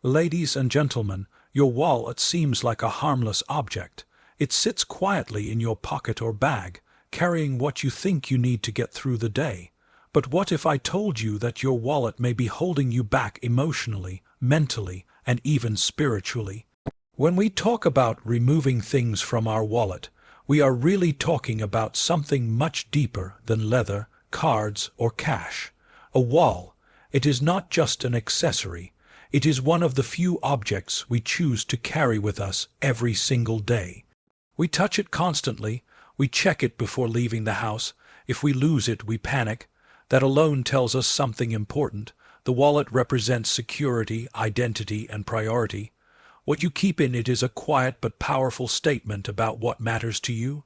Ladies and gentlemen, your wallet seems like a harmless object. It sits quietly in your pocket or bag, carrying what you think you need to get through the day. But what if I told you that your wallet may be holding you back emotionally, mentally, and even spiritually? When we talk about removing things from our wallet, we are really talking about something much deeper than leather, cards, or cash. A wall. It is not just an accessory. It is one of the few objects we choose to carry with us every single day. We touch it constantly. We check it before leaving the house. If we lose it, we panic. That alone tells us something important. The wallet represents security, identity, and priority. What you keep in it is a quiet but powerful statement about what matters to you.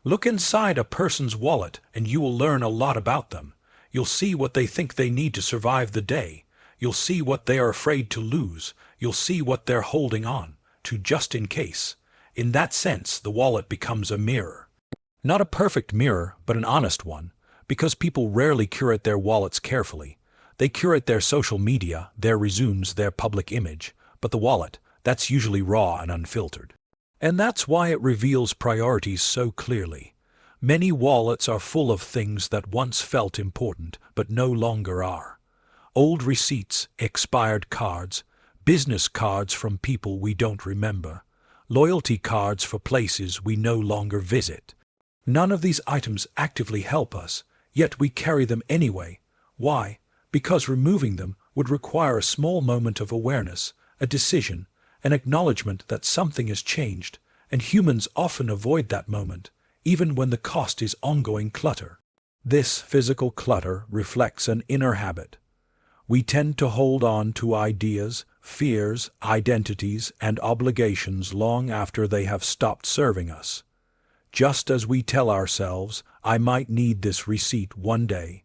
Look inside a person's wallet and you will learn a lot about them. You'll see what they think they need to survive the day. You'll see what they are afraid to lose. You'll see what they're holding on to just in case. In that sense, the wallet becomes a mirror. Not a perfect mirror, but an honest one, because people rarely curate their wallets carefully. They curate their social media, their resumes, their public image, but the wallet, that's usually raw and unfiltered. And that's why it reveals priorities so clearly. Many wallets are full of things that once felt important, but no longer are. Old receipts, expired cards, business cards from people we don't remember, loyalty cards for places we no longer visit. None of these items actively help us, yet we carry them anyway. Why? Because removing them would require a small moment of awareness, a decision, an acknowledgement that something has changed, and humans often avoid that moment, even when the cost is ongoing clutter. This physical clutter reflects an inner habit. We tend to hold on to ideas, fears, identities, and obligations long after they have stopped serving us. Just as we tell ourselves, I might need this receipt one day,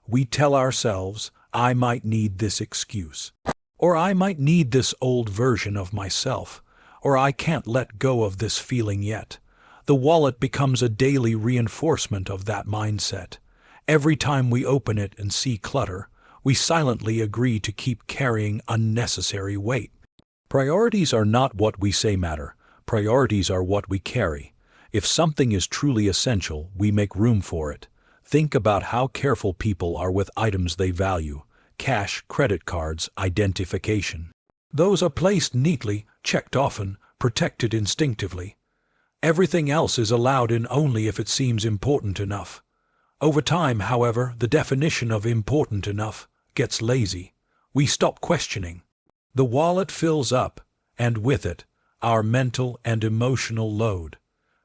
we tell ourselves, I might need this excuse. Or I might need this old version of myself. Or I can't let go of this feeling yet. The wallet becomes a daily reinforcement of that mindset. Every time we open it and see clutter, we silently agree to keep carrying unnecessary weight. Priorities are not what we say matter. Priorities are what we carry. If something is truly essential, we make room for it. Think about how careful people are with items they value. Cash, credit cards, identification. Those are placed neatly, checked often, protected instinctively. Everything else is allowed in only if it seems important enough. Over time, however, the definition of important enough gets lazy. We stop questioning. The wallet fills up, and with it, our mental and emotional load.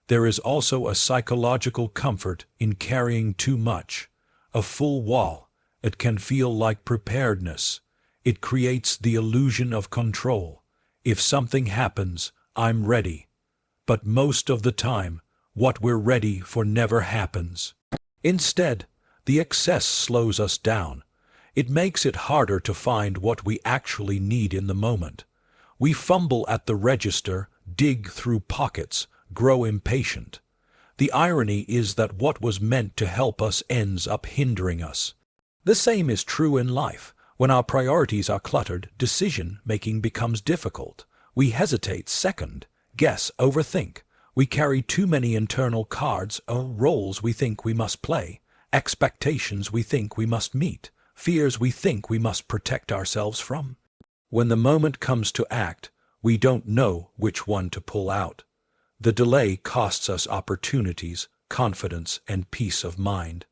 There is also a psychological comfort in carrying too much. A full wall, it can feel like preparedness. It creates the illusion of control. If something happens, I'm ready. But most of the time, what we're ready for never happens. Instead, the excess slows us down. It makes it harder to find what we actually need in the moment. We fumble at the register, dig through pockets, grow impatient. The irony is that what was meant to help us ends up hindering us. The same is true in life. When our priorities are cluttered, decision-making becomes difficult. We hesitate, second, guess, overthink. We carry too many internal cards or roles we think we must play, expectations we think we must meet, fears we think we must protect ourselves from. When the moment comes to act, we don't know which one to pull out. The delay costs us opportunities, confidence, and peace of mind.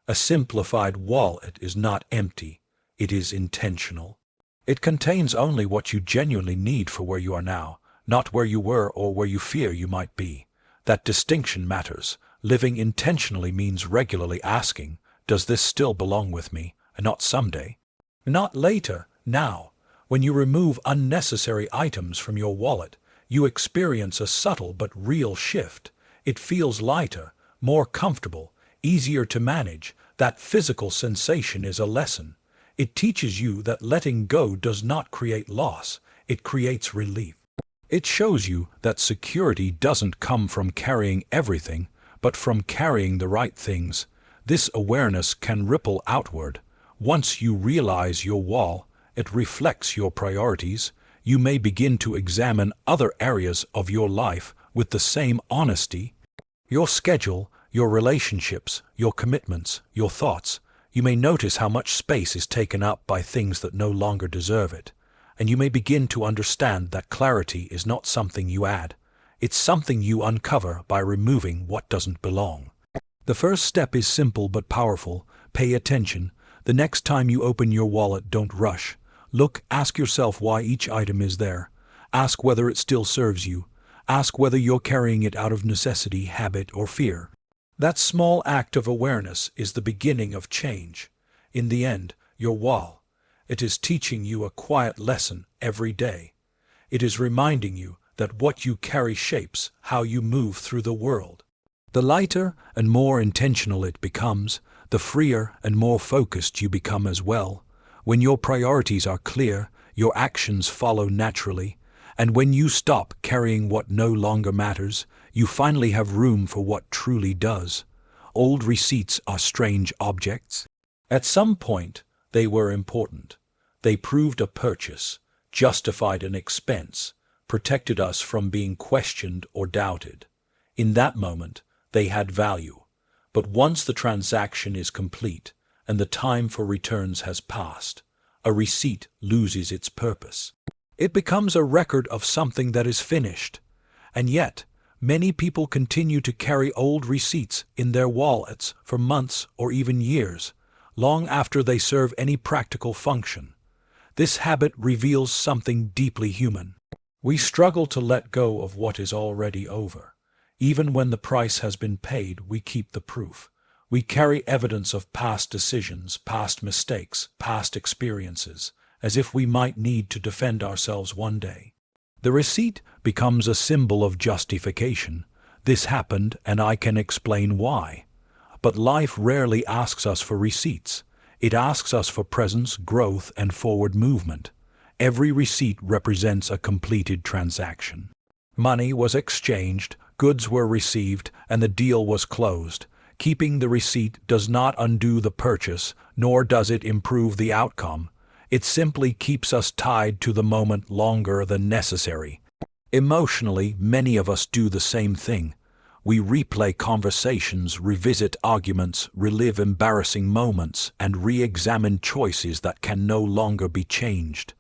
A simplified wallet is not empty. It is intentional. It contains only what you genuinely need for where you are now, not where you were or where you fear you might be. That distinction matters. Living intentionally means regularly asking, does this still belong with me? And not someday. Not later, now. When you remove unnecessary items from your wallet, you experience a subtle but real shift. It feels lighter, more comfortable, easier to manage. That physical sensation is a lesson. It teaches you that letting go does not create loss, it creates relief. It shows you that security doesn't come from carrying everything, but from carrying the right things. This awareness can ripple outward. Once you realize your wall, it reflects your priorities. you may begin to examine other areas of your life with the same honesty. Your schedule, your relationships, your commitments, your thoughts. You may notice how much space is taken up by things that no longer deserve it, and you may begin to understand that clarity is not something you add. It's something you uncover by removing what doesn't belong. The first step is simple but powerful. Pay attention. The next time you open your wallet, don't rush. Look, ask yourself why each item is there. Ask whether it still serves you. Ask whether you're carrying it out of necessity, habit, or fear. That small act of awareness is the beginning of change. In the end, your wallet, it is teaching you a quiet lesson every day. It is reminding you that what you carry shapes how you move through the world. The lighter and more intentional it becomes, the freer and more focused you become as well. When your priorities are clear, your actions follow naturally, and when you stop carrying what no longer matters, you finally have room for what truly does. Old receipts are strange objects. At some point, they were important. They proved a purchase, justified an expense, protected us from being questioned or doubted. In that moment, they had value. But once the transaction is complete and the time for returns has passed, a receipt loses its purpose. It becomes a record of something that is finished. And yet, many people continue to carry old receipts in their wallets for months or even years, long after they serve any practical function. This habit reveals something deeply human. We struggle to let go of what is already over. Even when the price has been paid, we keep the proof. We carry evidence of past decisions, past mistakes, past experiences, as if we might need to defend ourselves one day. The receipt becomes a symbol of justification. This happened, and I can explain why. But life rarely asks us for receipts. It asks us for presence, growth, and forward movement. Every receipt represents a completed transaction. Money was exchanged, goods were received, and the deal was closed. Keeping the receipt does not undo the purchase, nor does it improve the outcome. It simply keeps us tied to the moment longer than necessary. Emotionally, many of us do the same thing. We replay conversations, revisit arguments, relive embarrassing moments, and re-examine choices that can no longer be changed.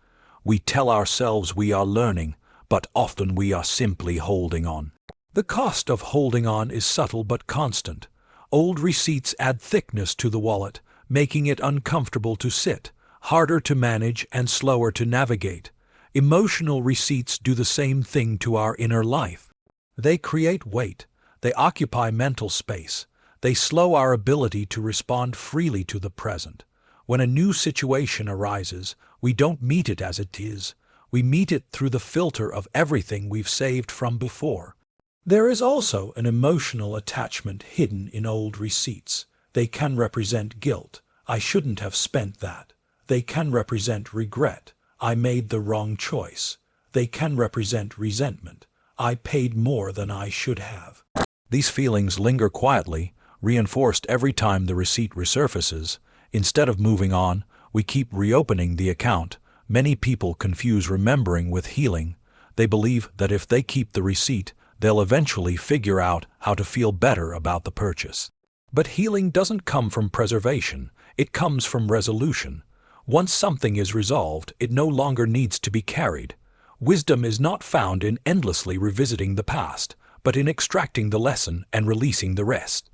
We tell ourselves we are learning, but often we are simply holding on. The cost of holding on is subtle but constant. Old receipts add thickness to the wallet, making it uncomfortable to sit, harder to manage, and slower to navigate. Emotional receipts do the same thing to our inner life. They create weight. They occupy mental space. They slow our ability to respond freely to the present. When a new situation arises, we don't meet it as it is. We meet it through the filter of everything we've saved from before. There is also an emotional attachment hidden in old receipts. They can represent guilt. I shouldn't have spent that. They can represent regret. I made the wrong choice. They can represent resentment. I paid more than I should have. These feelings linger quietly, reinforced every time the receipt resurfaces. Instead of moving on, we keep reopening the account. Many people confuse remembering with healing. They believe that if they keep the receipt, they'll eventually figure out how to feel better about the purchase. But healing doesn't come from preservation. It comes from resolution. Once something is resolved, it no longer needs to be carried. Wisdom is not found in endlessly revisiting the past, but in extracting the lesson and releasing the rest.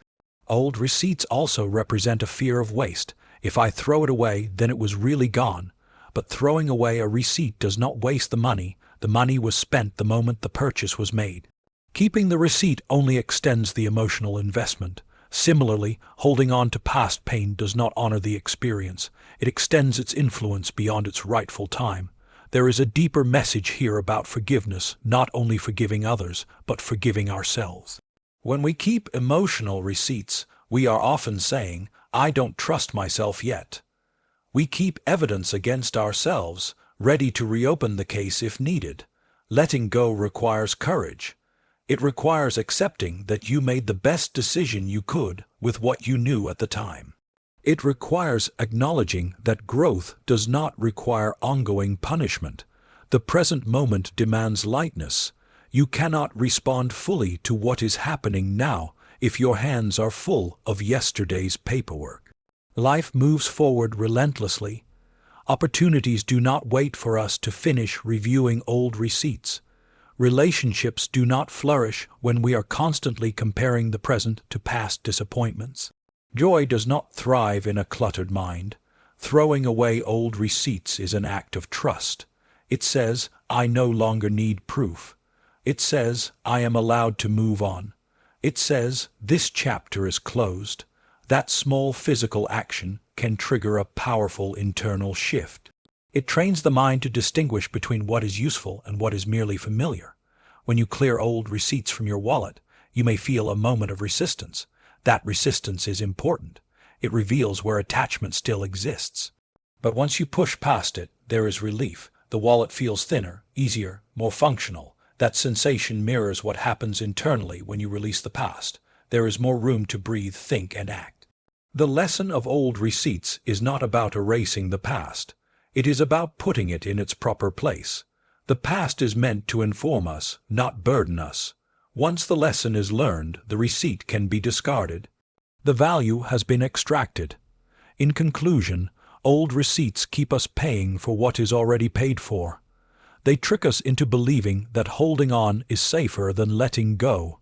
Old receipts also represent a fear of waste. If I throw it away, then it was really gone. But throwing away a receipt does not waste the money. The money was spent the moment the purchase was made. Keeping the receipt only extends the emotional investment. Similarly, holding on to past pain does not honor the experience. It extends its influence beyond its rightful time. There is a deeper message here about forgiveness, not only forgiving others, but forgiving ourselves. When we keep emotional receipts, we are often saying, I don't trust myself yet. We keep evidence against ourselves, ready to reopen the case if needed. Letting go requires courage. It requires accepting that you made the best decision you could with what you knew at the time. It requires acknowledging that growth does not require ongoing punishment. The present moment demands lightness. You cannot respond fully to what is happening now if your hands are full of yesterday's paperwork. Life moves forward relentlessly. Opportunities do not wait for us to finish reviewing old receipts. Relationships do not flourish when we are constantly comparing the present to past disappointments. Joy does not thrive in a cluttered mind. Throwing away old receipts is an act of trust. It says, I no longer need proof. It says, I am allowed to move on. It says, this chapter is closed. That small physical action can trigger a powerful internal shift. It trains the mind to distinguish between what is useful and what is merely familiar. When you clear old receipts from your wallet, you may feel a moment of resistance. That resistance is important. It reveals where attachment still exists. But once you push past it, there is relief. The wallet feels thinner, easier, more functional. That sensation mirrors what happens internally when you release the past. There is more room to breathe, think, and act. The lesson of old receipts is not about erasing the past. It is about putting it in its proper place. The past is meant to inform us, not burden us. Once the lesson is learned, the receipt can be discarded. The value has been extracted. In conclusion, old receipts keep us paying for what is already paid for. They trick us into believing that holding on is safer than letting go.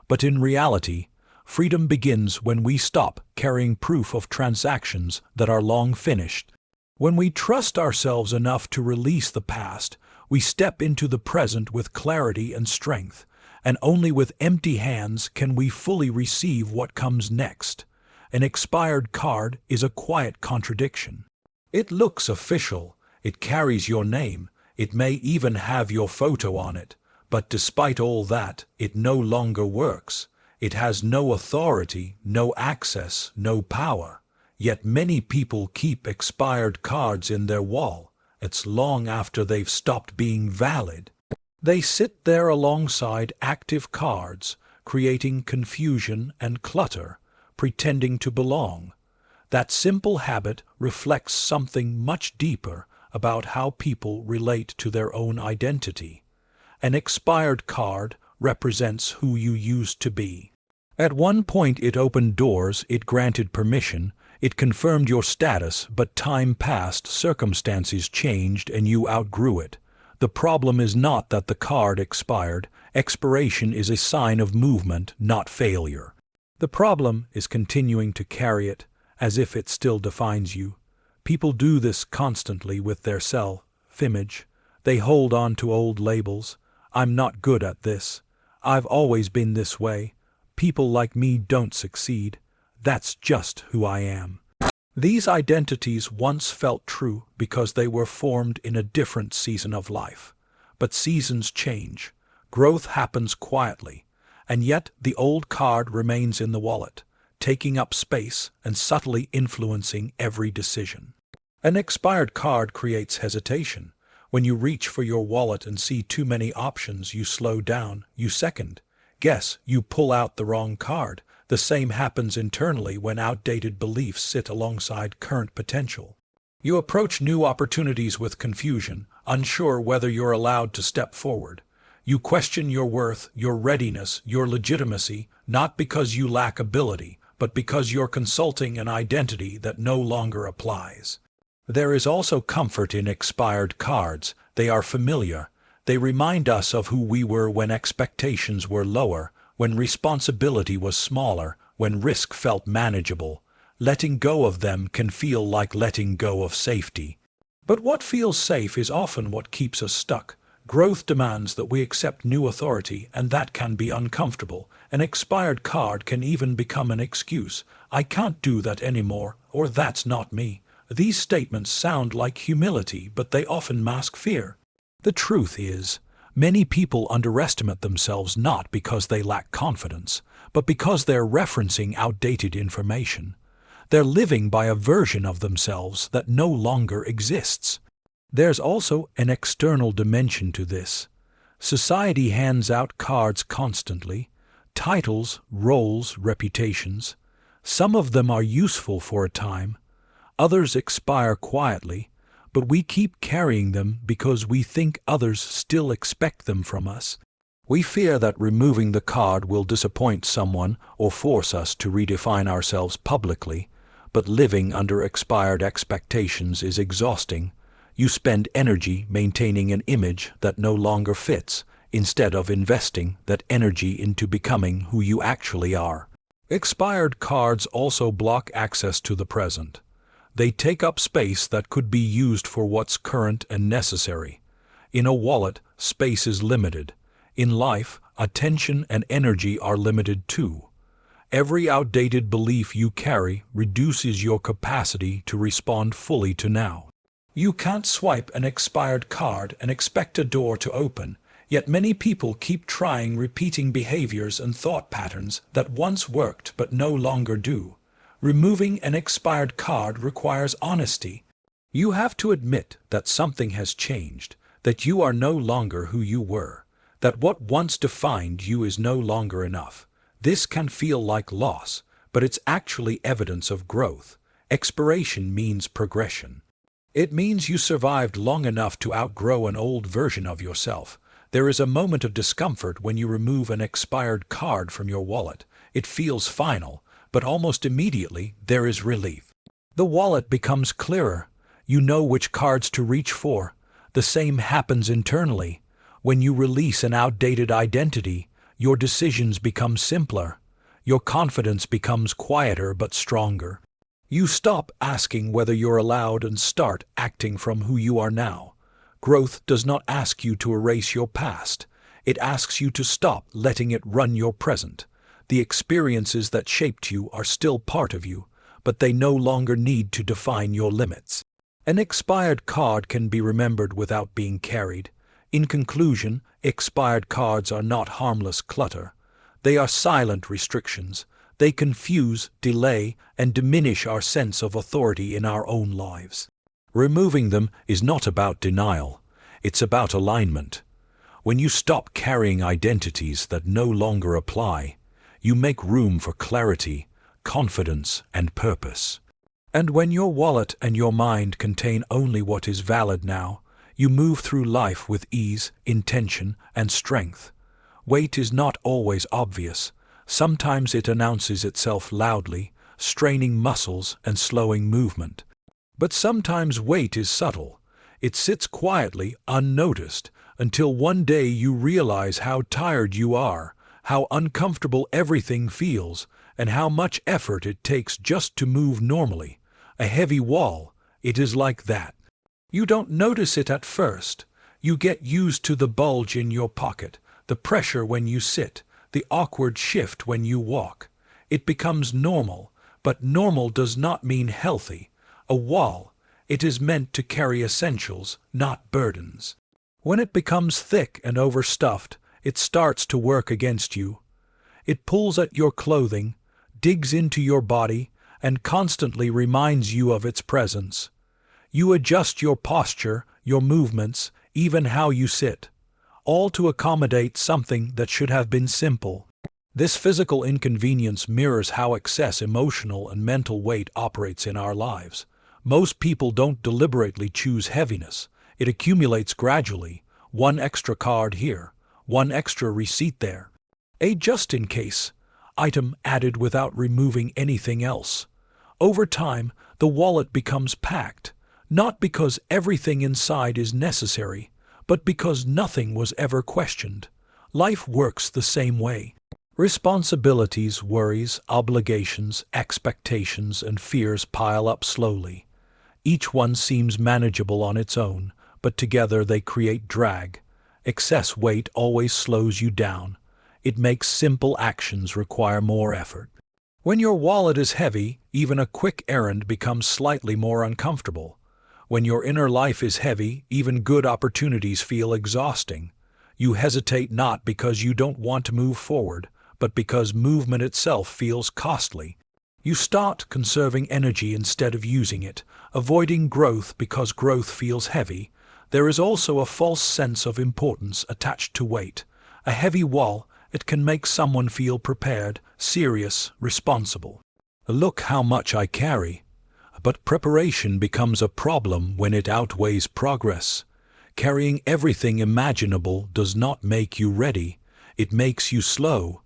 But in reality, freedom begins when we stop carrying proof of transactions that are long finished. When we trust ourselves enough to release the past, we step into the present with clarity and strength, and only with empty hands can we fully receive what comes next. An expired card is a quiet contradiction. It looks official, it carries your name, it may even have your photo on it, but despite all that, it no longer works. It has no authority, no access, no power. Yet many people keep expired cards in their wall. It's long after they've stopped being valid. They sit there alongside active cards, creating confusion and clutter, pretending to belong. That simple habit reflects something much deeper about how people relate to their own identity. An expired card represents who you used to be. At one point it opened doors, it granted permission, it confirmed your status, but time passed, circumstances changed, and you outgrew it. The problem is not that the card expired. Expiration is a sign of movement, not failure. The problem is continuing to carry it as if it still defines you. People do this constantly with their self-image. They hold on to old labels. I'm not good at this. I've always been this way. People like me don't succeed. That's just who I am. These identities once felt true because they were formed in a different season of life. But seasons change. Growth happens quietly. And yet the old card remains in the wallet, taking up space and subtly influencing every decision. An expired card creates hesitation. When you reach for your wallet and see too many options, you slow down, you second. Guess, you pull out the wrong card. The same happens internally when outdated beliefs sit alongside current potential. You approach new opportunities with confusion, unsure whether you're allowed to step forward. You question your worth, your readiness, your legitimacy, not because you lack ability, but because you're consulting an identity that no longer applies. There is also comfort in expired cards. They are familiar. They remind us of who we were when expectations were lower, when responsibility was smaller, when risk felt manageable. Letting go of them can feel like letting go of safety. But what feels safe is often what keeps us stuck. Growth demands that we accept new authority, and that can be uncomfortable. An expired card can even become an excuse. I can't do that anymore, or that's not me. These statements sound like humility, but they often mask fear. The truth is, many people underestimate themselves not because they lack confidence, but because they're referencing outdated information. They're living by a version of themselves that no longer exists. There's also an external dimension to this. Society hands out cards constantly, titles, roles, reputations. Some of them are useful for a time, others expire quietly, but we keep carrying them because we think others still expect them from us. We fear that removing the card will disappoint someone or force us to redefine ourselves publicly, but living under expired expectations is exhausting. You spend energy maintaining an image that no longer fits, instead of investing that energy into becoming who you actually are. Expired cards also block access to the present. They take up space that could be used for what's current and necessary. In a wallet, space is limited. In life, attention and energy are limited too. Every outdated belief you carry reduces your capacity to respond fully to now. You can't swipe an expired card and expect a door to open, yet many people keep trying, repeating behaviors and thought patterns that once worked but no longer do. Removing an expired card requires honesty. You have to admit that something has changed, that you are no longer who you were, that what once defined you is no longer enough. This can feel like loss, but it's actually evidence of growth. Expiration means progression. It means you survived long enough to outgrow an old version of yourself. There is a moment of discomfort when you remove an expired card from your wallet. It feels final, but almost immediately there is relief. The wallet becomes clearer. You know which cards to reach for. The same happens internally. When you release an outdated identity, your decisions become simpler. Your confidence becomes quieter but stronger. You stop asking whether you're allowed and start acting from who you are now. Growth does not ask you to erase your past. It asks you to stop letting it run your present. The experiences that shaped you are still part of you, but they no longer need to define your limits. An expired card can be remembered without being carried. In conclusion, expired cards are not harmless clutter. They are silent restrictions. They confuse, delay, and diminish our sense of authority in our own lives. Removing them is not about denial. It's about alignment. When you stop carrying identities that no longer apply, you make room for clarity, confidence, and purpose. And when your wallet and your mind contain only what is valid now, you move through life with ease, intention, and strength. Weight is not always obvious. Sometimes it announces itself loudly, straining muscles and slowing movement. But sometimes weight is subtle. It sits quietly, unnoticed, until one day you realize how tired you are, how uncomfortable everything feels, and how much effort it takes just to move normally. A heavy wall, it is like that. You don't notice it at first. You get used to the bulge in your pocket, the pressure when you sit, the awkward shift when you walk. It becomes normal, but normal does not mean healthy. A wall, it is meant to carry essentials, not burdens. When it becomes thick and overstuffed, it starts to work against you. It pulls at your clothing, digs into your body, and constantly reminds you of its presence. You adjust your posture, your movements, even how you sit, all to accommodate something that should have been simple. This physical inconvenience mirrors how excess emotional and mental weight operates in our lives. Most people don't deliberately choose heaviness. It accumulates gradually, one extra card here, one extra receipt there. A just-in-case item added without removing anything else. Over time, the wallet becomes packed, not because everything inside is necessary, but because nothing was ever questioned. Life works the same way. Responsibilities, worries, obligations, expectations, and fears pile up slowly. Each one seems manageable on its own, but together they create drag. Excess weight always slows you down. It makes simple actions require more effort. When your wallet is heavy, even a quick errand becomes slightly more uncomfortable. When your inner life is heavy, even good opportunities feel exhausting. You hesitate not because you don't want to move forward, but because movement itself feels costly. You start conserving energy instead of using it, avoiding growth because growth feels heavy. There is also a false sense of importance attached to weight. A heavy wall, it can make someone feel prepared, serious, responsible. Look how much I carry. But preparation becomes a problem when it outweighs progress. Carrying everything imaginable does not make you ready, it makes you slow.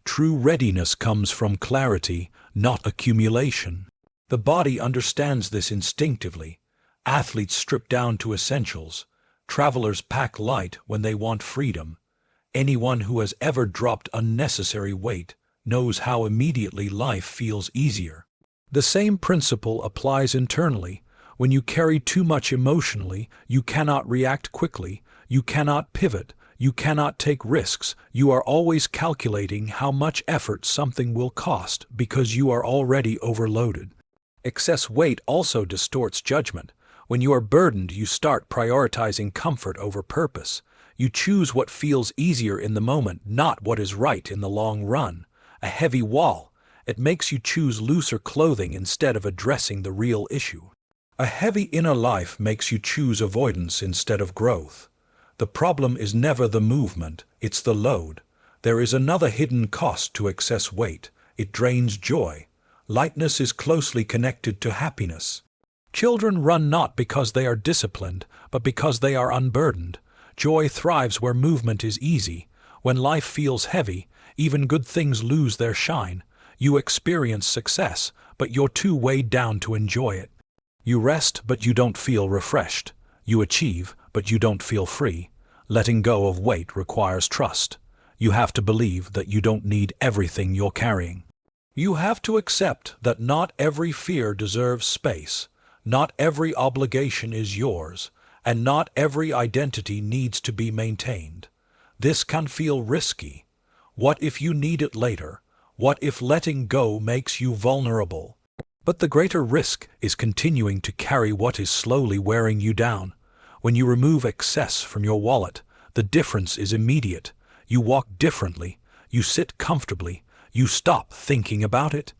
True readiness comes from clarity, not accumulation. The body understands this instinctively. Athletes strip down to essentials. Travelers pack light when they want freedom. Anyone who has ever dropped unnecessary weight knows how immediately life feels easier. The same principle applies internally. When you carry too much emotionally, you cannot react quickly, you cannot pivot, you cannot take risks. You are always calculating how much effort something will cost because you are already overloaded. Excess weight also distorts judgment. When you are burdened, you start prioritizing comfort over purpose. You choose what feels easier in the moment, not what is right in the long run. A heavy wall. It makes you choose looser clothing instead of addressing the real issue. A heavy inner life makes you choose avoidance instead of growth. The problem is never the movement, it's the load. There is another hidden cost to excess weight. It drains joy. Lightness is closely connected to happiness. Children run not because they are disciplined, but because they are unburdened. Joy thrives where movement is easy. When life feels heavy, even good things lose their shine. You experience success, but you're too weighed down to enjoy it. You rest, but you don't feel refreshed. You achieve, but you don't feel free. Letting go of weight requires trust. You have to believe that you don't need everything you're carrying. You have to accept that not every fear deserves space, not every obligation is yours, and not every identity needs to be maintained. This can feel risky. What if you need it later? What if letting go makes you vulnerable? But the greater risk is continuing to carry what is slowly wearing you down. When you remove excess from your wallet, the difference is immediate. You walk differently, you sit comfortably, you stop thinking about it.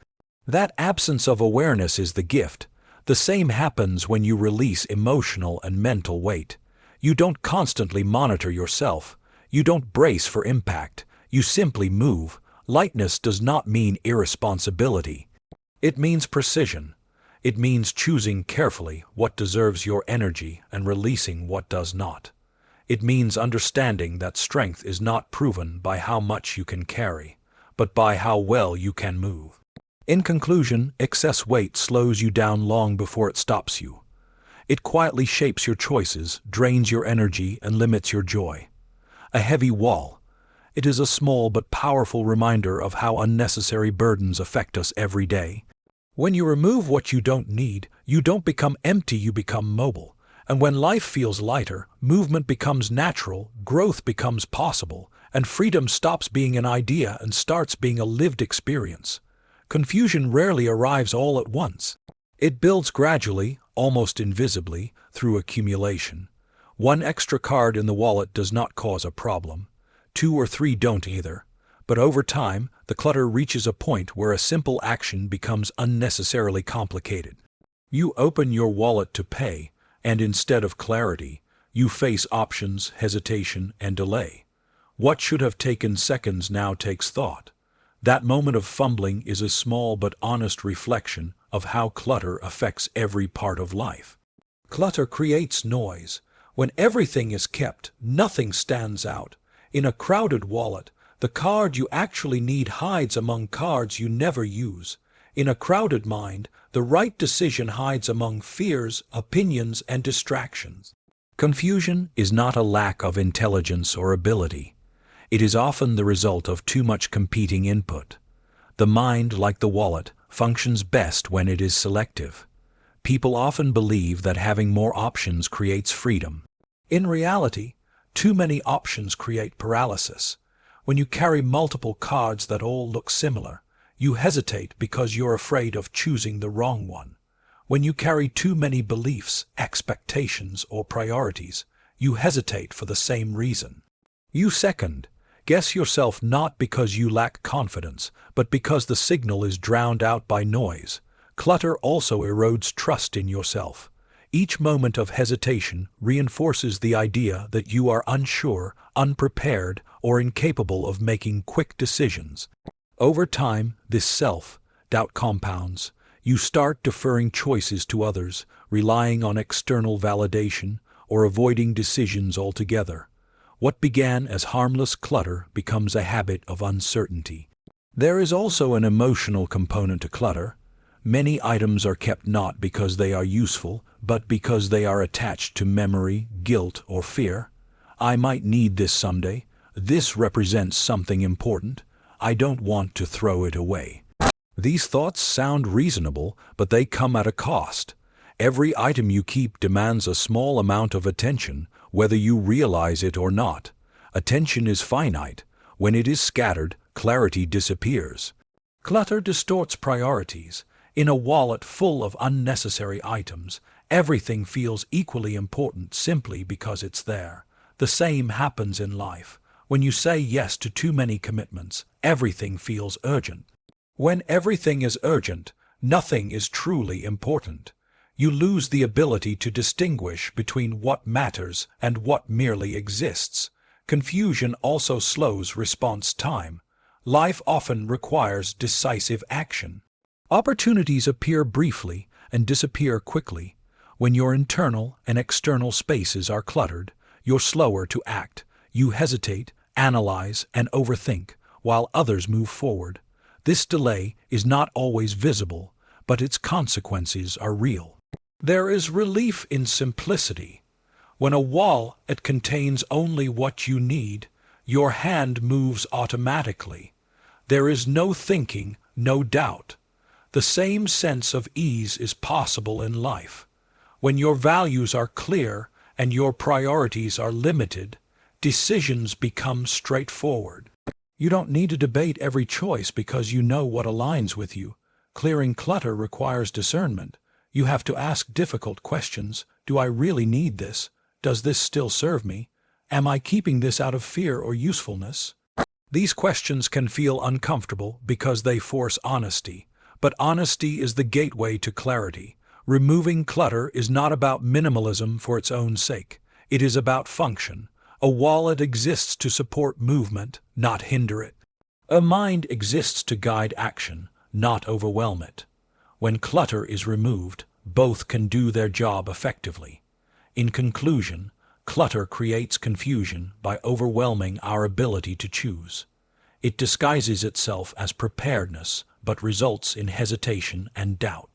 That absence of awareness is the gift. The same happens when you release emotional and mental weight. You don't constantly monitor yourself. You don't brace for impact. You simply move. Lightness does not mean irresponsibility. It means precision. It means choosing carefully what deserves your energy and releasing what does not. It means understanding that strength is not proven by how much you can carry, but by how well you can move. In conclusion, excess weight slows you down long before it stops you. It quietly shapes your choices, drains your energy, and limits your joy. A heavy wall. It is a small but powerful reminder of how unnecessary burdens affect us every day. When you remove what you don't need, you don't become empty, you become mobile. And when life feels lighter, movement becomes natural, growth becomes possible, and freedom stops being an idea and starts being a lived experience. Confusion rarely arrives all at once. It builds gradually, almost invisibly, through accumulation. One extra card in the wallet does not cause a problem. 2 or 3 don't either. But over time, the clutter reaches a point where a simple action becomes unnecessarily complicated. You open your wallet to pay, and instead of clarity, you face options, hesitation, and delay. What should have taken seconds now takes thought. That moment of fumbling is a small but honest reflection of how clutter affects every part of life. Clutter creates noise. When everything is kept, nothing stands out. In a crowded wallet, the card you actually need hides among cards you never use. In a crowded mind, the right decision hides among fears, opinions, and distractions. Confusion is not a lack of intelligence or ability. It is often the result of too much competing input. The mind, like the wallet, functions best when it is selective. People often believe that having more options creates freedom. In reality, too many options create paralysis. When you carry multiple cards that all look similar, you hesitate because you're afraid of choosing the wrong one. When you carry too many beliefs, expectations, or priorities, you hesitate for the same reason. You second guess yourself not because you lack confidence, but because the signal is drowned out by noise. Clutter also erodes trust in yourself. Each moment of hesitation reinforces the idea that you are unsure, unprepared, or incapable of making quick decisions. Over time, this self-doubt compounds. You start deferring choices to others, relying on external validation, or avoiding decisions altogether. What began as harmless clutter becomes a habit of uncertainty. There is also an emotional component to clutter. Many items are kept not because they are useful, but because they are attached to memory, guilt, or fear. I might need this someday. This represents something important. I don't want to throw it away. These thoughts sound reasonable, but they come at a cost. Every item you keep demands a small amount of attention, whether you realize it or not. Attention is finite. When it is scattered, clarity disappears. Clutter distorts priorities. In a wallet full of unnecessary items, everything feels equally important simply because it's there. The same happens in life. When you say yes to too many commitments, everything feels urgent. When everything is urgent, nothing is truly important. You lose the ability to distinguish between what matters and what merely exists. Confusion also slows response time. Life often requires decisive action. Opportunities appear briefly and disappear quickly. When your internal and external spaces are cluttered, you're slower to act. You hesitate, analyze, and overthink, while others move forward. This delay is not always visible, but its consequences are real. There is relief in simplicity. When a wallet contains only what you need, your hand moves automatically. There is no thinking, no doubt. The same sense of ease is possible in life. When your values are clear and your priorities are limited, decisions become straightforward. You don't need to debate every choice because you know what aligns with you. Clearing clutter requires discernment. You have to ask difficult questions. Do I really need this? Does this still serve me? Am I keeping this out of fear or usefulness? These questions can feel uncomfortable because they force honesty, but honesty is the gateway to clarity. Removing clutter is not about minimalism for its own sake. It is about function. A wallet exists to support movement, not hinder it. A mind exists to guide action, not overwhelm it. When clutter is removed, both can do their job effectively. In conclusion, clutter creates confusion by overwhelming our ability to choose. It disguises itself as preparedness, but results in hesitation and doubt.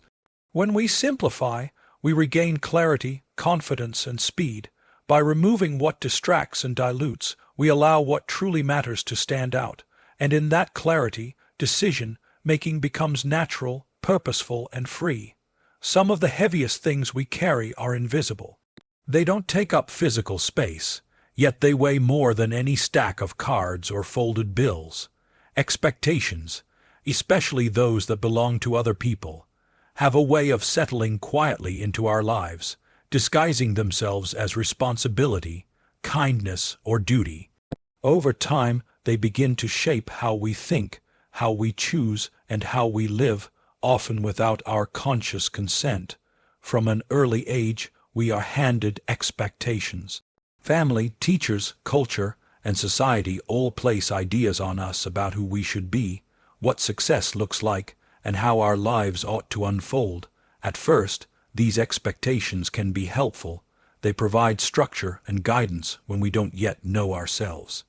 When we simplify, we regain clarity, confidence, and speed. By removing what distracts and dilutes, we allow what truly matters to stand out, and in that clarity, decision-making becomes natural, purposeful, and free. Some of the heaviest things we carry are invisible. They don't take up physical space, yet they weigh more than any stack of cards or folded bills. Expectations, especially those that belong to other people, have a way of settling quietly into our lives, disguising themselves as responsibility, kindness, or duty. Over time, they begin to shape how we think, how we choose, and how we live, often without our conscious consent. From an early age, we are handed expectations. Family, teachers, culture, and society all place ideas on us about who we should be, what success looks like, and how our lives ought to unfold. At first, these expectations can be helpful. They provide structure and guidance when we don't yet know ourselves.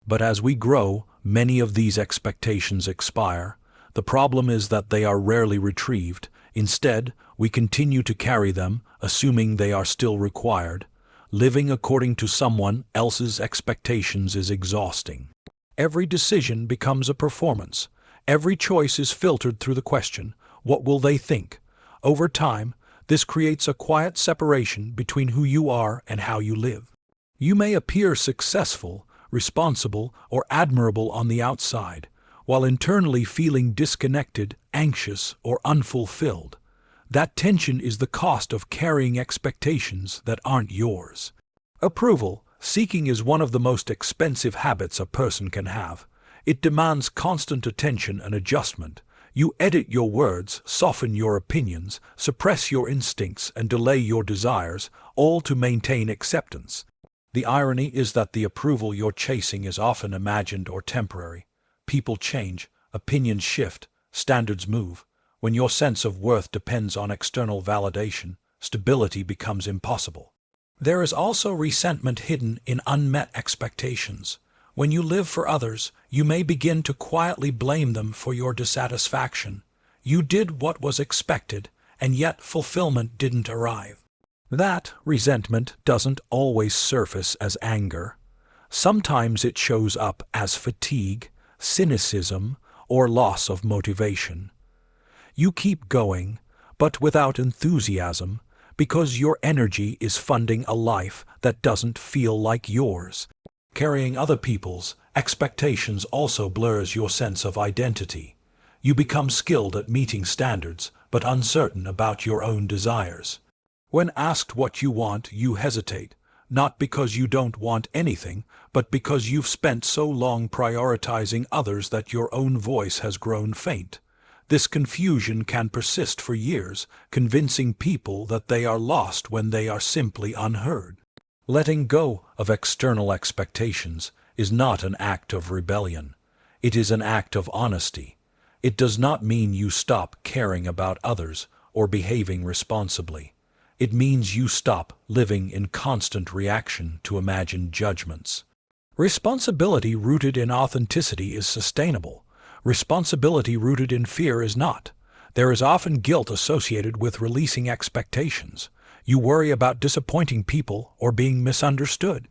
But as we grow, many of these expectations expire. The problem is that they are rarely retrieved. Instead, we continue to carry them, assuming they are still required. Living according to someone else's expectations is exhausting. Every decision becomes a performance. Every choice is filtered through the question, what will they think? Over time, this creates a quiet separation between who you are and how you live. You may appear successful, responsible, or admirable on the outside, while internally feeling disconnected, anxious, or unfulfilled. That tension is the cost of carrying expectations that aren't yours. Approval seeking is one of the most expensive habits a person can have. It demands constant attention and adjustment. You edit your words, soften your opinions, suppress your instincts, and delay your desires, all to maintain acceptance. The irony is that the approval you're chasing is often imagined or temporary. People change, opinions shift, standards move. When your sense of worth depends on external validation, stability becomes impossible. There is also resentment hidden in unmet expectations. When you live for others, you may begin to quietly blame them for your dissatisfaction. You did what was expected, and yet fulfillment didn't arrive. That resentment doesn't always surface as anger. Sometimes it shows up as fatigue, cynicism, or loss of motivation. You keep going, but without enthusiasm, because your energy is funding a life that doesn't feel like yours. Carrying other people's expectations also blurs your sense of identity. You become skilled at meeting standards, but uncertain about your own desires. When asked what you want, you hesitate, not because you don't want anything, but because you've spent so long prioritizing others that your own voice has grown faint. This confusion can persist for years, convincing people that they are lost when they are simply unheard. Letting go of external expectations is not an act of rebellion. It is an act of honesty. It does not mean you stop caring about others or behaving responsibly. It means you stop living in constant reaction to imagined judgments. Responsibility rooted in authenticity is sustainable. Responsibility rooted in fear is not. There is often guilt associated with releasing expectations. You worry about disappointing people or being misunderstood.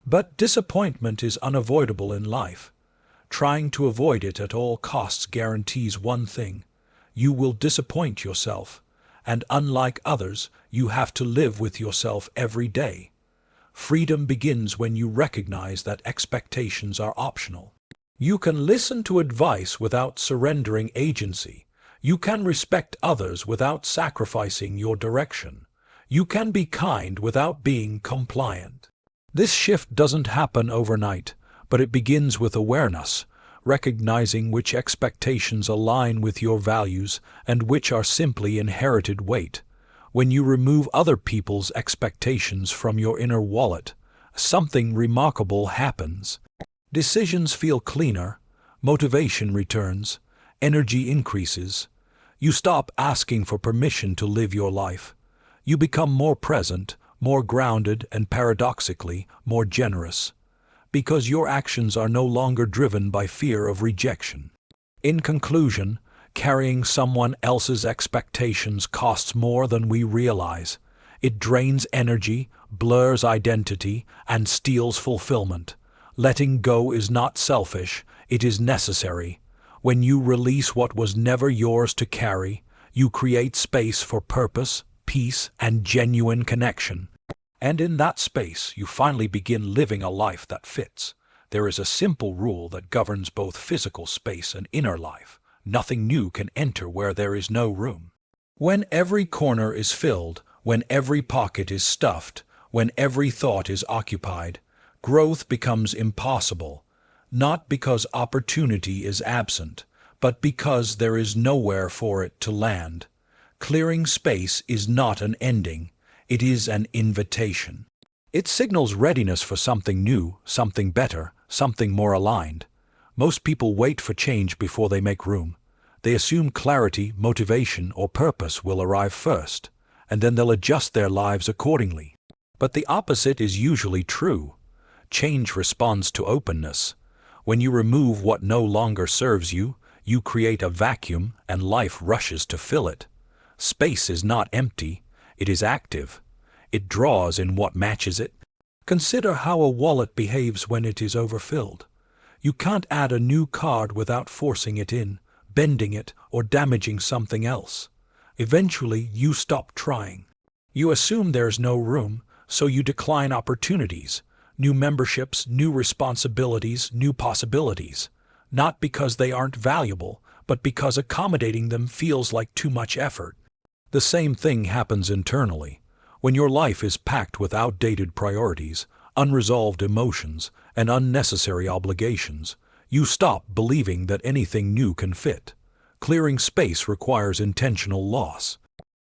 But disappointment is unavoidable in life. Trying to avoid it at all costs guarantees one thing: you will disappoint yourself. And unlike others, you have to live with yourself every day. Freedom begins when you recognize that expectations are optional. You can listen to advice without surrendering agency. You can respect others without sacrificing your direction. You can be kind without being compliant. This shift doesn't happen overnight, but it begins with awareness, recognizing which expectations align with your values and which are simply inherited weight. When you remove other people's expectations from your inner wallet, something remarkable happens. Decisions feel cleaner, motivation returns, energy increases. You stop asking for permission to live your life. You become more present, more grounded, and paradoxically, more generous, because your actions are no longer driven by fear of rejection. In conclusion, carrying someone else's expectations costs more than we realize. It drains energy, blurs identity, and steals fulfillment. Letting go is not selfish, it is necessary. When you release what was never yours to carry, you create space for purpose, peace, and genuine connection. And in that space, you finally begin living a life that fits. There is a simple rule that governs both physical space and inner life. Nothing new can enter where there is no room. When every corner is filled, when every pocket is stuffed, when every thought is occupied, growth becomes impossible, not because opportunity is absent, but because there is nowhere for it to land. Clearing space is not an ending. It is an invitation. It signals readiness for something new, something better, something more aligned. Most people wait for change before they make room. They assume clarity, motivation, or purpose will arrive first, and then they'll adjust their lives accordingly. But the opposite is usually true. Change responds to openness. When you remove what no longer serves you, you create a vacuum, and life rushes to fill it. Space is not empty. It is active. It draws in what matches it. Consider how a wallet behaves when it is overfilled. You can't add a new card without forcing it in, bending it, or damaging something else. Eventually, you stop trying. You assume there's no room, so you decline opportunities, new memberships, new responsibilities, new possibilities. Not because they aren't valuable, but because accommodating them feels like too much effort. The same thing happens internally. When your life is packed with outdated priorities, unresolved emotions, and unnecessary obligations, you stop believing that anything new can fit. Clearing space requires intentional loss.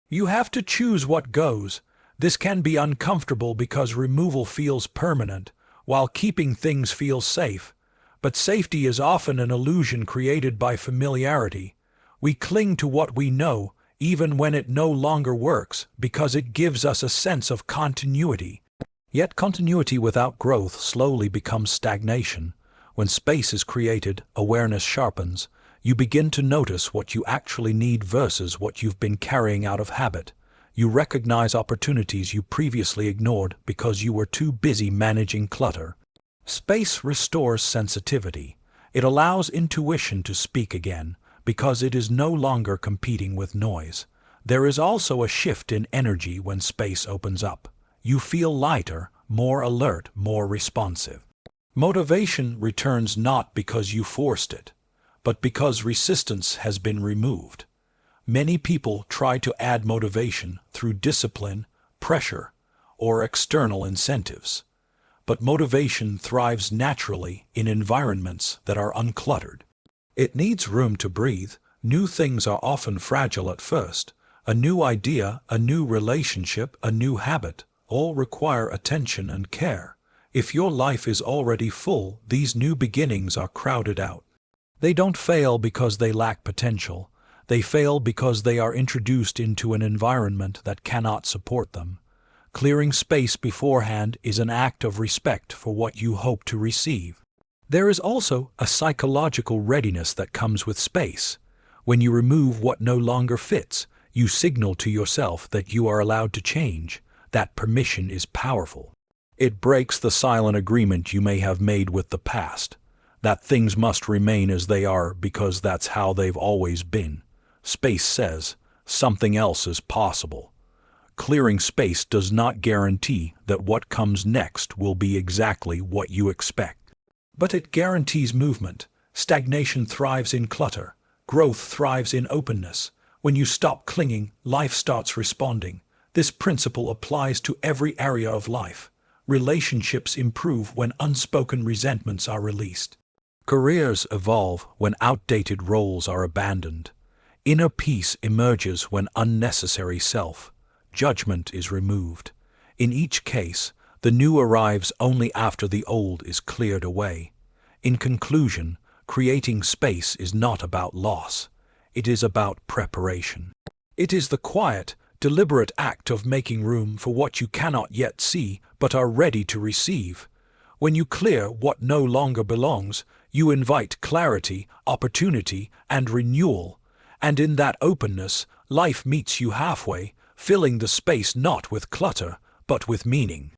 You have to choose what goes. This can be uncomfortable because removal feels permanent, while keeping things feels safe. But safety is often an illusion created by familiarity. We cling to what we know, even when it no longer works, because it gives us a sense of continuity. Yet continuity without growth slowly becomes stagnation. When space is created, awareness sharpens. You begin to notice what you actually need versus what you've been carrying out of habit. You recognize opportunities you previously ignored because you were too busy managing clutter. Space restores sensitivity. It allows intuition to speak again, because it is no longer competing with noise. There is also a shift in energy when space opens up. You feel lighter, more alert, more responsive. Motivation returns not because you forced it, but because resistance has been removed. Many people try to add motivation through discipline, pressure, or external incentives. But motivation thrives naturally in environments that are uncluttered. It needs room to breathe. New things are often fragile at first. A new idea, a new relationship, a new habit, all require attention and care. If your life is already full, these new beginnings are crowded out. They don't fail because they lack potential. They fail because they are introduced into an environment that cannot support them. Clearing space beforehand is an act of respect for what you hope to receive. There is also a psychological readiness that comes with space. When you remove what no longer fits, you signal to yourself that you are allowed to change. That permission is powerful. It breaks the silent agreement you may have made with the past, that things must remain as they are because that's how they've always been. Space says, something else is possible. Clearing space does not guarantee that what comes next will be exactly what you expect. But it guarantees movement. Stagnation thrives in clutter. Growth thrives in openness. When you stop clinging, life starts responding. This principle applies to every area of life. Relationships improve when unspoken resentments are released. Careers evolve when outdated roles are abandoned. Inner peace emerges when unnecessary self-judgment is removed. In each case, the new arrives only after the old is cleared away. In conclusion, creating space is not about loss. It is about preparation. It is the quiet, deliberate act of making room for what you cannot yet see but are ready to receive. When you clear what no longer belongs, you invite clarity, opportunity, and renewal. And in that openness, life meets you halfway, filling the space not with clutter, but with meaning.